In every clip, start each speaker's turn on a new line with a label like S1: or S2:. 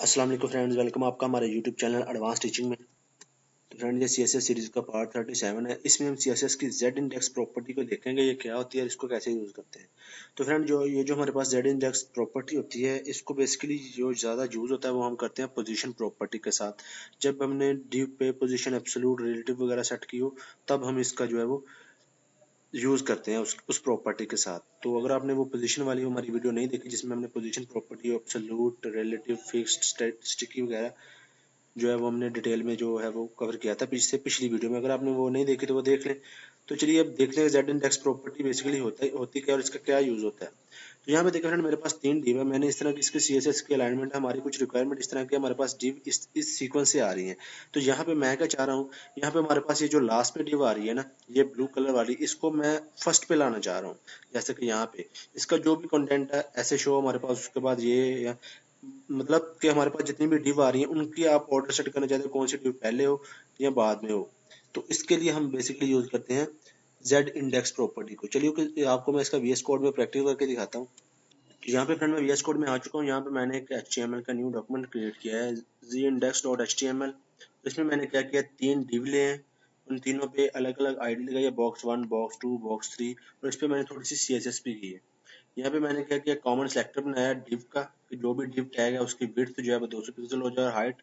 S1: अस्सलाम वालेकुम friends, welcome आपका हमारे यूट्यूब चैनल एडवांस टीचिंग में। तो फ्रेंड, ये सीएसएस सीरीज का पार्ट 37 है। इसमें हम सीएसएस की जेड इंडेक्स प्रॉपर्टी को देखेंगे, ये क्या होती है और इसको कैसे यूज करते हैं। तो फ्रेंड, जो हमारे पास जेड इंडेक्स प्रॉपर्टी होती है, इसको बेसिकली जो ज़्यादा यूज होता है वो हम करते हैं पोजीशन प्रॉपर्टी के साथ। जब हमने डिव पे पोजीशन एब्सोल्यूट रिलेटिव वगैरह सेट की हो, तब हम इसका जो है वो यूज करते हैं उस प्रॉपर्टी के साथ। तो अगर आपने वो पोजीशन वाली हमारी वीडियो नहीं देखी, जिसमें हमने position property absolute relative fixed sticky वगैरह जो है वो हमने डिटेल में जो है वो कवर किया था पिछली वीडियो में। अगर आपने वो नहीं देखी तो वो देख लें। तो चलिए अब देख लें जेड इंडेक्स प्रॉपर्टी बेसिकली होती क्या और इसका क्या यूज होता है। तो यहाँ पे देखिए फ्रेंड, मेरे पास 3 डिव है। मैंने इस तरह की इसके सीएसएस की अलाइनमेंट, हमारी कुछ रिक्वायरमेंट इस तरह की हमारे पास डिव इस सीक्वेंस से आ रही है। तो यहाँ पे मैं क्या चाह रहा हूँ, यहाँ पे हमारे पास ये जो लास्ट पे डिव आ रही है ना, ये ब्लू कलर वाली, इसको मैं फर्स्ट पे लाना चाह रहा हूँ। जैसे कि यहाँ पे इसका जो भी कंटेंट है ऐसे शो हमारे पास, उसके बाद ये या मतलब कि हमारे पास जितनी भी डिव आ रही है उनकी आप ऑर्डर सेट करना चाहते हो, कौन सी डिव पहले हो या बाद में हो। तो इसके लिए हम बेसिकली यूज करते हैं जेड इंडेक्स प्रॉपर्टी को। चलिए आपको मैं इसका वीएस कोड में प्रैक्टिस करके दिखाता हूँ। यहाँ पे फ्रेंड मैं वीएस कोड में आ चुका हूँ। यहाँ पे मैंने एक HTML का न्यू डॉक्यूमेंट क्रिएट किया है, zindex.html। इसमें मैंने क्या किया, 3 डिव लिए हैं, उन तीनों पे अलग अलग आईडी लगाई है, बॉक्स 1, बॉक्स 2, बॉक्स 3, और इस पे मैंने थोड़ी सी CSS भी की है। यहाँ पे मैंने क्या किया, कॉमन सेलेक्टर बनाया डिव का, कि जो भी डिव टैग है उसकी विड्थ जो है वो 200 पिक्सल हो जाए और हाइट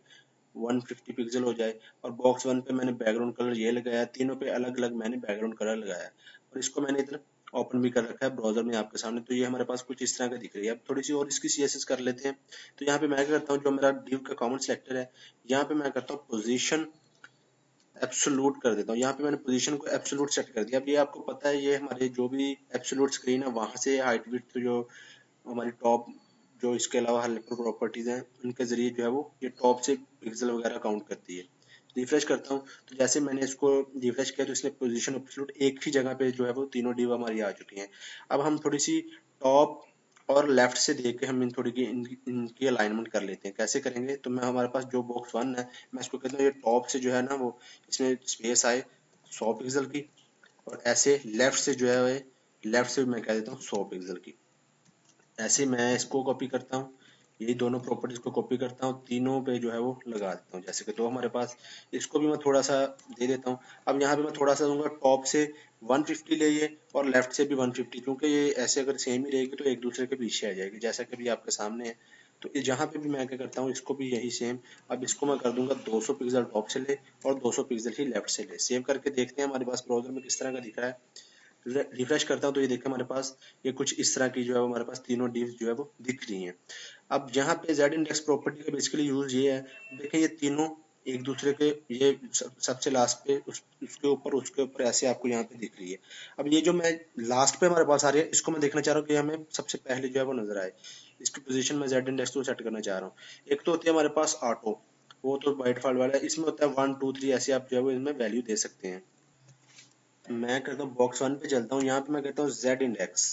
S1: 150 पिक्सल हो जाए। और बॉक्स 1 पे मैंने बैकग्राउंड कलर ये लगाया, तीनों पे अलग अलग मैंने बैकग्राउंड कलर लगाया, और इसको मैंने इधर ओपन भी कर रखा है ब्राउजर में आपके सामने। तो ये हमारे पास कुछ इस तरह का दिख रही है। अब थोड़ी सी और इसकी CSS कर लेते हैं। तो यहाँ पे मैं क्या करता हूँ, जो मेरा डिव का कॉमन सेलेक्टर है, यहाँ पे मैं करता हूँ पोजीशन एब्सोल्यूट कर देता हूँ। यहाँ पे मैंने पोजीशन को एब्सोल्यूट सेट कर दिया। अब ये आपको पता है, ये हमारे जो भी एब्सोल्यूट स्क्रीन है वहां से हाइट विड्थ जो हमारी टॉप, जो इसके अलावा हेल्पर प्रॉपर्टीज हैं उनके जरिए जो है वो ये टॉप से पिक्सल वगैरह काउंट करती है। रिफ्रेश करता हूँ तो जैसे मैंने इसको रिफ्रेश किया तो इसने पोजीशन एब्सोल्यूट एक ही जगह पे जो है वो तीनों डिव हमारी आ चुकी हैं। अब हम थोड़ी सी टॉप और लेफ्ट से देख के हम इनकी अलाइनमेंट कर लेते हैं। कैसे करेंगे, तो मैं हमारे पास जो बॉक्स 1 है, मैं इसको कहता हूँ ये टॉप से जो है ना वो इसमें स्पेस आए 100 पिक्सल की, और ऐसे लेफ्ट से जो है लेफ्ट से मैं कह देता हूँ 100 पिक्सल की। ऐसे मैं इसको कॉपी करता हूँ, यही दोनों प्रॉपर्टीज को कॉपी करता हूँ, तीनों पे जो है वो लगा देता हूँ। जैसे कि तो हमारे पास इसको भी मैं थोड़ा सा दे देता हूँ। अब यहाँ पे मैं थोड़ा सा दूंगा, टॉप से 150 ले ये और लेफ्ट से भी 150, क्योंकि ये ऐसे अगर सेम ही रहेगी तो एक दूसरे के पीछे आ जाएगी, जैसा कि अभी आपके सामने है। तो जहाँ पे भी मैं क्या करता हूँ, इसको भी यही सेम। अब इसको मैं कर दूंगा 200 पिक्सल टॉप से ले और 200 पिक्सल ही लेफ्ट से ले। सेव करके देखते हैं हमारे पास ब्राउजर में किस तरह का दिख रहा है। रिफ्रेश करता हूँ तो ये देखिए हमारे पास ये कुछ इस तरह की जो है हमारे पास तीनों डिव्स जो है वो दिख रही हैं। अब जहाँ पे जेड इंडेक्स प्रॉपर्टी का बेसिकली यूज ये है, देखिए ये तीनों एक दूसरे के, ये सबसे लास्ट पे उसके ऊपर ऐसे आपको यहाँ पे दिख रही है। अब ये जो मैं लास्ट पे हमारे पास आ रही है, इसको मैं देखना चाह रहा हूँ कि हमें सबसे पहले जो है वो नजर आए। इसकी पोजीशन में जेड इंडेक्स को सेट करना चाह रहा हूँ। एक तो होती है हमारे पास ऑटो, वो तो बाय डिफॉल्ट वाला है। इसमें होता है 1 2 3, ऐसे आप जो है वो इनमें वैल्यू दे सकते हैं। मैं करता हूँ बॉक्स 1 पे चलता हूँ, यहाँ पे मैं कहता हूँ जेड इंडेक्स।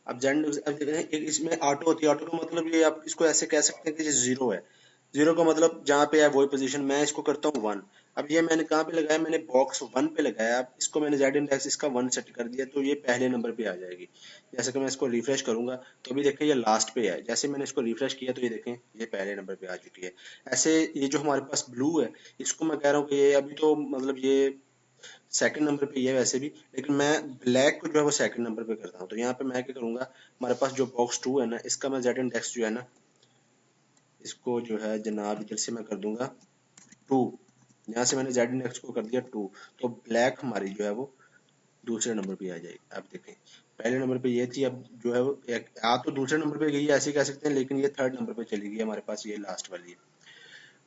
S1: अब जेड, अब देखते हैं, एक इसमें ऑटो होती है। ऑटो का मतलब ये आप इसको ऐसे कह सकते हैं कि ये जीरो है। जीरो का मतलब जहाँ पे है वही पोजीशन, मैं इसको करता हूँ 1। अब ये मैंने कहाँ पे लगाया, मैंने बॉक्स 1 पे लगाया। अब इसको मैंने जेड इंडेक्स इसका 1 सेट कर दिया, तो ये पहले नंबर पे आ जाएगी। जैसे कि मैं इसको रिफ्रेश करूंगा तो अभी देखें ये लास्ट पे है। जैसे मैंने इसको रिफ्रेश किया तो ये देखें ये पहले नंबर पे आ चुकी है। ऐसे ये जो हमारे पास ब्लू है, इसको मैं कह रहा हूँ कि ये अभी तो मतलब ये सेकंड नंबर पे ये वैसे भी, लेकिन मैं ब्लैक को जो है वो सेकंड नंबर पे करता हूँ। तो यहाँ पे मैं क्या करूंगा, हमारे पास जो बॉक्स 2 है ना, इसका मैं जेड इंडेक्स जो है ना, इसको जो है जनाब इधर से मैं कर दूंगा 2। यहाँ से मैंने जेड इंडेक्स को कर दिया 2, तो ब्लैक हमारी जो है वो दूसरे नंबर पे आ जाएगी। आप देखें पहले नंबर पे ये थी, अब जो है वो आ तो दूसरे नंबर पे गई है ऐसे कह सकते हैं, लेकिन ये थर्ड नंबर पे चली गई हमारे पास, ये लास्ट वाली है।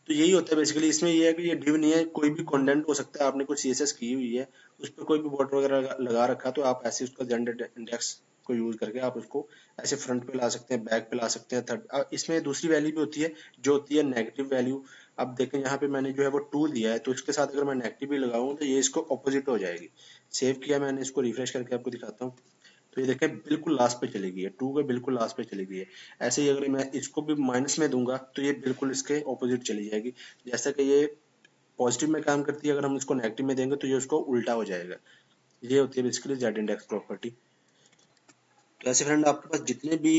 S1: तो यही होता है बेसिकली। इसमें ये है कि ये डिव नहीं है, कोई भी कंटेंट हो सकता है। आपने कुछ सीएसएस की हुई है, उस पर कोई भी बॉर्डर वगैरह लगा रखा, तो आप ऐसे उसका जेंडर इंडेक्स को यूज करके आप उसको ऐसे फ्रंट पे ला सकते हैं, बैक पे ला सकते हैं, थर्ड। इसमें दूसरी वैल्यू भी होती है जो होती है नेगेटिव वैल्यू। अब देखें यहाँ पे मैंने जो है वो 2 दिया है, तो इसके साथ अगर मैं नेगेटिव भी लगाऊं तो ये इसको ऑपोजिट हो जाएगी। सेव किया मैंने, इसको रिफ्रेश करके आपको दिखाता हूँ। तो ये देखें बिल्कुल लास्ट पे चली गई है, 2 के बिल्कुल लास्ट पे चली गई है। ऐसे ही अगर मैं इसको भी माइनस में दूंगा तो ये बिल्कुल इसके ऑपोजिट चली जाएगी। जैसा कि ये पॉजिटिव में काम करती है, अगर हम इसको नेगेटिव में देंगे तो ये उसको उल्टा हो जाएगा। ये होती है बेसिकली जेड इंडेक्स प्रॉपर्टी। तो ऐसे फ्रेंड आपके पास जितने भी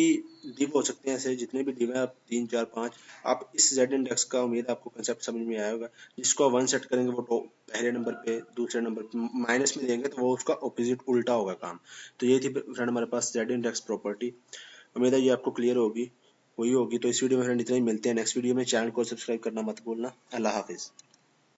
S1: डिव हो सकते हैं, ऐसे जितने भी डिव है आप 3 4 5, आप इस जेड इंडेक्स का उम्मीद आपको कंसेप्ट समझ में आया होगा। जिसको आप 1 सेट करेंगे वो टॉप पहले नंबर पे, दूसरे नंबर पे माइनस में देंगे तो वो उसका ऑपोजिट उल्टा होगा काम। तो ये थी फ्रेंड हमारे पास जेड इंडेक्स प्रॉपर्टी। उम्मीद है ये आपको क्लियर होगी, वही होगी। तो इस वीडियो में फ्रेंड इतना ही, मिलते हैं नेक्स्ट वीडियो में। चैनल को सब्सक्राइब करना मत भूलना। अल्लाह हाफिज़।